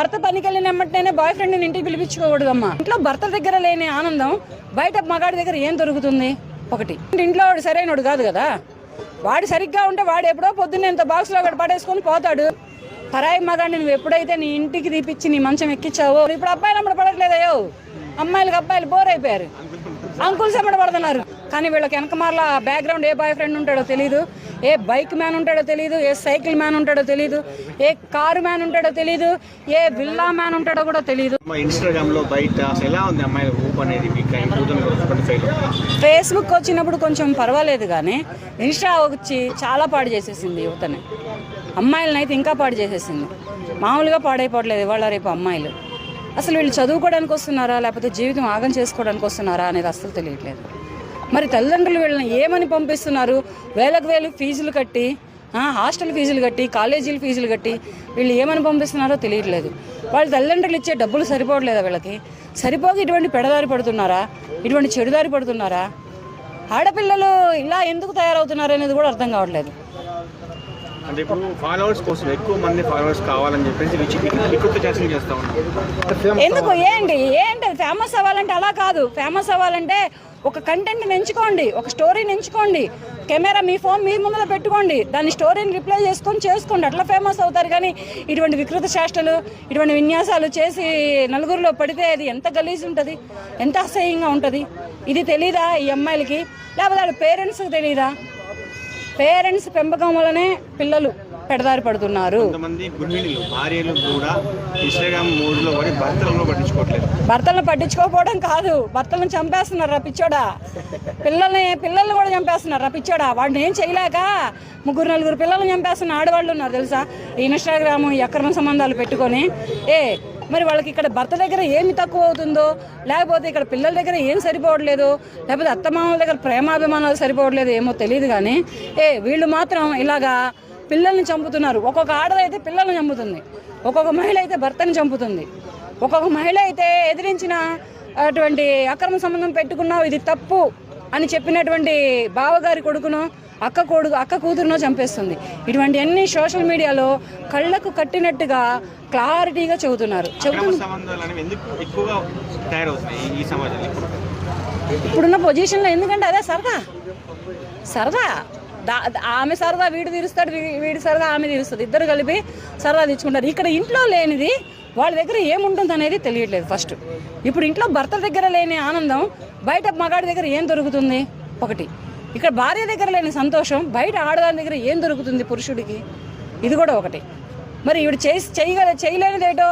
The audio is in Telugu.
భర్త పనికి వెళ్ళినమ్మటనే బాయ్ ఫ్రెండ్ని ఇంటికి పిలిపించుకోకూడదమ్మా. ఇంట్లో భర్త దగ్గర లేని ఆనందం బయట మగాడి దగ్గర ఏం దొరుకుతుంది? ఒకటి, ఇంట్లో వాడు సరైనడు కాదు కదా. వాడు సరిగ్గా ఉంటే వాడు ఎప్పుడో పొద్దున్న ఇంత బాక్స్లో ఒకటి పడేసుకొని పోతాడు. పరాయి మగాడిని నువ్వు ఎప్పుడైతే నీ ఇంటికి తీపిచ్చి నీ మంచం ఎక్కించావో, ఇప్పుడు అబ్బాయిలు అమ్మడ పడట్లేదయ్యో, అమ్మాయిలకు అబ్బాయిలు బోర్ అయిపోయారు, అంకుల్స్ అమ్మడ పడుతున్నారు. కానీ వీళ్ళకి వెనకమాల బ్యాక్గ్రౌండ్ ఏ బాయ్ ఫ్రెండ్ ఉంటాడో తెలియదు, ఏ బైక్ మ్యాన్ ఉంటాడో తెలియదు, ఏ సైకిల్ మ్యాన్ ఉంటాడో తెలియదు, ఏ కారు మ్యాన్ ఉంటాడో తెలియదు, ఏ విల్లా మ్యాన్ ఉంటాడో కూడా తెలియదు. ఇన్స్టాగ్రామ్ లో బయట ఎలా ఉంది అమ్మాయిల ఊపు అనేది? ఫేస్బుక్ వచ్చినప్పుడు కొంచెం పర్వాలేదు, కానీ ఇన్స్టా వచ్చి చాలా పాడు చేసేసింది యువతని. అమ్మాయిలను అయితే ఇంకా పాడు చేసేసింది. మామూలుగా పాడైపోవట్లేదు ఇవాళ రేపు అమ్మాయిలు. అసలు వీళ్ళు చదువుకోవడానికి వస్తున్నారా లేకపోతే జీవితం ఆగం చేసుకోవడానికి వస్తున్నారా అనేది అసలు తెలియట్లేదు. మరి తల్లిదండ్రులు వీళ్ళని ఏమని పంపిస్తున్నారు? వేలకు వేలు ఫీజులు కట్టి, హాస్టల్ ఫీజులు కట్టి, కాలేజీల ఫీజులు కట్టి వీళ్ళు ఏమని పంపిస్తున్నారో తెలియట్లేదు. వాళ్ళ తల్లిదండ్రులు ఇచ్చే డబ్బులు సరిపోవట్లేదా వీళ్ళకి? సరిపోక ఇటువంటి పెడదారి పడుతున్నారా, ఇటువంటి చెడుదారి పడుతున్నారా? ఆడపిల్లలు ఇలా ఎందుకు తయారవుతున్నారు అనేది కూడా అర్థం కావట్లేదు. అంటే ఇప్పుడు ఫాలోవర్స్ కోసం ఎక్కువ మంది ఫాలోవర్స్ కావాలని చెప్పేసి వికృత చేష్టలు చేస్తా ఉన్నారు. ఎందుకు? ఏంటి ఫేమస్ అవ్వాలంటే అలా కాదు. ఫేమస్ అవ్వాలంటే ఒక కంటెంట్ని ఎంచుకోండి, ఒక స్టోరీని ఎంచుకోండి, కెమెరా మీ ఫోన్ మీ ముందర పెట్టుకోండి, దాని స్టోరీని రిప్లై చేసుకోండి, అట్లా ఫేమస్ అవుతారు. కానీ ఇటువంటి వికృత చేష్టలు, ఇటువంటి విన్యాసాలు చేసి నలుగురిలో పడితే అది ఎంత గలీజ్ ఉంటుంది, ఎంత అసహ్యంగా ఉంటుంది. ఇది తెలీదా ఈ అమ్మాయిలకి? లేకపోతే వాళ్ళ పేరెంట్స్కి తెలీదా? పేరెంట్స్ పెంపకం వల్లనే పిల్లలు పెడదారి పడుతున్నారు. భర్తలను పట్టించుకోకపోవడం కాదు, భర్తలను చంపేస్తున్నారు పిచ్చోడా. పిల్లల్ని కూడా చంపేస్తున్నారు పిచ్చోడా. వాడిని ఏం చేయలేక 3-4 పిల్లల్ని చంపేస్తున్న ఆడవాళ్ళు ఉన్నారు తెలుసా, ఈ ఇన్స్టాగ్రామ్ ఈ అక్రమ సంబంధాలు పెట్టుకొని. మరి వాళ్ళకి ఇక్కడ భర్త దగ్గర ఏమి తక్కువ అవుతుందో, లేకపోతే ఇక్కడ పిల్లల దగ్గర ఏం సరిపోవట్లేదు, లేకపోతే అత్తమామల దగ్గర ప్రేమాభిమానాలు సరిపోవట్లేదు ఏమో తెలియదు. కానీ వీళ్ళు మాత్రం ఇలాగా పిల్లల్ని చంపుతున్నారు. ఒక్కొక్క ఆడదైతే పిల్లల్ని చంపుతుంది, ఒక్కొక్క మహిళ అయితే భర్తని చంపుతుంది, ఒక్కొక్క మహిళ అయితే ఎదిరించిన అటువంటి అక్రమ సంబంధం పెట్టుకున్నావు ఇది తప్పు అని చెప్పినటువంటి బావగారి కొడుకును అక్క కూతురునో చంపేస్తుంది. ఇటువంటివన్నీ సోషల్ మీడియాలో కళ్ళకు కట్టినట్టుగా క్లారిటీగా చెబుతున్నారు. ఇప్పుడున్న పొజిషన్లో ఎందుకంటే అదే సరదా. ఆమె సరదా వీడు తీరుస్తాడు, వీడి సరదా ఆమె తీరుస్తుంది, ఇద్దరు కలిపి సరదా తెచ్చుకుంటారు. ఇక్కడ ఇంట్లో లేనిది వాళ్ళ దగ్గర ఏముంటుంది అనేది తెలియట్లేదు ఫస్ట్. ఇప్పుడు ఇంట్లో భర్త దగ్గర లేని ఆనందం బయట మగాడి దగ్గర ఏం దొరుకుతుంది? ఒకటి, ఇక్కడ భార్య దగ్గర లేని సంతోషం బయట ఆడదాని దగ్గర ఏం దొరుకుతుంది పురుషుడికి? ఇది కూడా ఒకటి. మరి ఇవి చేయలేనిదేటో